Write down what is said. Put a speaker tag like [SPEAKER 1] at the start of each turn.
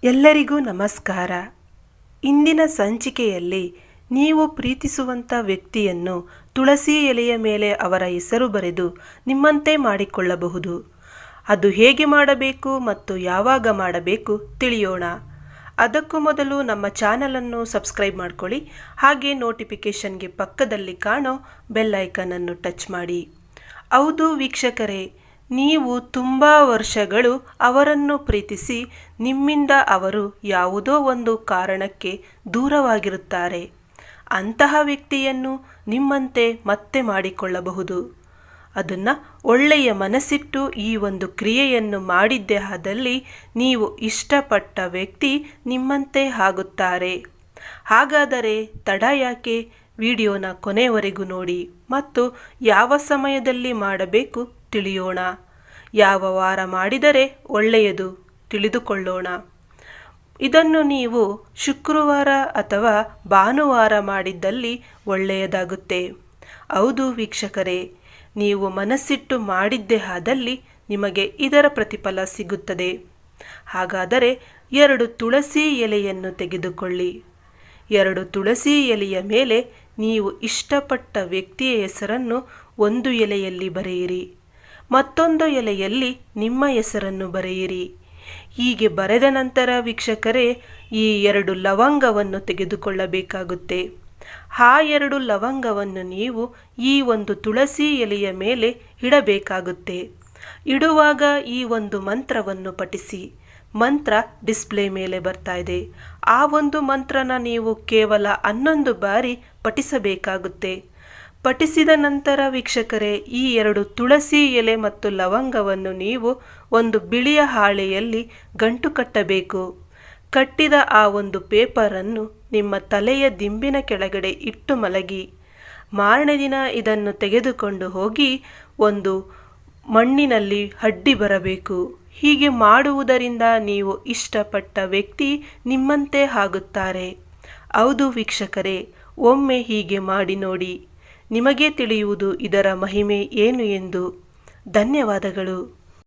[SPEAKER 1] ಎಲ್ಲರಿಗೂ ನಮಸ್ಕಾರ. ಇಂದಿನ ಸಂಚಿಕೆಯಲ್ಲಿ ನೀವು ಪ್ರೀತಿಸುವಂಥ ವ್ಯಕ್ತಿಯನ್ನು ತುಳಸಿ ಎಲೆಯ ಮೇಲೆ ಅವರ ಹೆಸರು ಬರೆದು ನಿಮ್ಮಂತೆ ಮಾಡಿಕೊಳ್ಳಬಹುದು. ಅದು ಹೇಗೆ ಮಾಡಬೇಕು ಮತ್ತು ಯಾವಾಗ ಮಾಡಬೇಕು ತಿಳಿಯೋಣ. ಅದಕ್ಕೂ ಮೊದಲು ನಮ್ಮ ಚಾನಲನ್ನು ಸಬ್ಸ್ಕ್ರೈಬ್ ಮಾಡ್ಕೊಳ್ಳಿ. ಹಾಗೆ ನೋಟಿಫಿಕೇಷನ್ಗೆ ಪಕ್ಕದಲ್ಲಿ ಕಾಣೋ ಬೆಲ್ ಐಕನನ್ನು ಟಚ್ ಮಾಡಿ. ಹೌದು ವೀಕ್ಷಕರೇ, ನೀವು ತುಂಬ ವರ್ಷಗಳು ಅವರನ್ನು ಪ್ರೀತಿಸಿ ನಿಮ್ಮಿಂದ ಅವರು ಯಾವುದೋ ಒಂದು ಕಾರಣಕ್ಕೆ ದೂರವಾಗಿರುತ್ತಾರೆ. ಅಂತಹ ವ್ಯಕ್ತಿಯನ್ನು ನಿಮ್ಮಂತೆ ಮತ್ತೆ ಮಾಡಿಕೊಳ್ಳಬಹುದು. ಅದನ್ನು ಒಳ್ಳೆಯ ಮನಸ್ಸಿಟ್ಟು ಈ ಒಂದು ಕ್ರಿಯೆಯನ್ನು ಮಾಡಿದ್ದೇ ಆದಲ್ಲಿ ನೀವು ಇಷ್ಟಪಟ್ಟ ವ್ಯಕ್ತಿ ನಿಮ್ಮಂತೆ ಆಗುತ್ತಾರೆ. ಹಾಗಾದರೆ ತಡ ಯಾಕೆ? ವಿಡಿಯೋನ ಕೊನೆಯವರೆಗೂ ನೋಡಿ ಮತ್ತು ಯಾವ ಸಮಯದಲ್ಲಿ ಮಾಡಬೇಕು ತಿಳಿಯೋಣ. ಯಾವ ವಾರ ಮಾಡಿದರೆ ಒಳ್ಳೆಯದು ತಿಳಿದುಕೊಳ್ಳೋಣ. ಇದನ್ನು ನೀವು ಶುಕ್ರವಾರ ಅಥವಾ ಭಾನುವಾರ ಮಾಡಿದ್ದಲ್ಲಿ ಒಳ್ಳೆಯದಾಗುತ್ತೆ. ಹೌದು ವೀಕ್ಷಕರೇ, ನೀವು ಮನಸ್ಸಿಟ್ಟು ಮಾಡಿದ್ದೇ ಆದಲ್ಲಿ ನಿಮಗೆ ಇದರ ಪ್ರತಿಫಲ ಸಿಗುತ್ತದೆ. ಹಾಗಾದರೆ 2 ತುಳಸಿ ಎಲೆಯನ್ನು ತೆಗೆದುಕೊಳ್ಳಿ. 2 ತುಳಸಿ ಎಲೆಯ ಮೇಲೆ ನೀವು ಇಷ್ಟಪಟ್ಟ ವ್ಯಕ್ತಿಯ ಹೆಸರನ್ನು ಒಂದು ಎಲೆಯಲ್ಲಿ ಬರೆಯಿರಿ, ಮತ್ತೊಂದು ಎಲೆಯಲ್ಲಿ ನಿಮ್ಮ ಹೆಸರನ್ನು ಬರೆಯಿರಿ. ಹೀಗೆ ಬರೆದ ನಂತರ ವೀಕ್ಷಕರೇ, ಈ 2 ಲವಂಗವನ್ನು ತೆಗೆದುಕೊಳ್ಳಬೇಕಾಗುತ್ತೆ. ಆ 2 ಲವಂಗವನ್ನು ನೀವು ಈ ಒಂದು ತುಳಸಿ ಎಲೆಯ ಮೇಲೆ ಇಡಬೇಕಾಗುತ್ತೆ. ಇಡುವಾಗ ಈ ಒಂದು ಮಂತ್ರವನ್ನು ಪಠಿಸಿ. ಮಂತ್ರ ಡಿಸ್ಪ್ಲೇ ಮೇಲೆ ಬರ್ತಾ ಇದೆ. ಆ ಒಂದು ಮಂತ್ರನ ನೀವು ಕೇವಲ 11 ಬಾರಿ ಪಠಿಸಬೇಕಾಗುತ್ತೆ. ಪಠಿಸಿದ ನಂತರ ವೀಕ್ಷಕರೇ, ಈ 2 ತುಳಸಿ ಎಲೆ ಮತ್ತು ಲವಂಗವನ್ನು ನೀವು ಒಂದು ಬಿಳಿಯ ಹಾಳೆಯಲ್ಲಿ ಗಂಟು ಕಟ್ಟಬೇಕು. ಕಟ್ಟಿದ ಆ ಒಂದು ಪೇಪರನ್ನು ನಿಮ್ಮ ತಲೆಯ ದಿಂಬಿನ ಕೆಳಗಡೆ ಇಟ್ಟು ಮಲಗಿ. ಮಾರನೇ ದಿನ ಇದನ್ನು ತೆಗೆದುಕೊಂಡು ಹೋಗಿ ಒಂದು ಮಣ್ಣಿನಲ್ಲಿ ಅಡ್ಡಿ ಬರಬೇಕು. ಹೀಗೆ ಮಾಡುವುದರಿಂದ ನೀವು ಇಷ್ಟಪಟ್ಟ ವ್ಯಕ್ತಿ ನಿಮ್ಮಂತೆ ಆಗುತ್ತಾರೆ. ಹೌದು ವೀಕ್ಷಕರೇ, ಒಮ್ಮೆ ಹೀಗೆ ಮಾಡಿ ನೋಡಿ. ನಿಮಗೆ ತಿಳಿಯುವುದು ಇದರ ಮಹಿಮೆ ಏನು ಎಂದು. ಧನ್ಯವಾದಗಳು.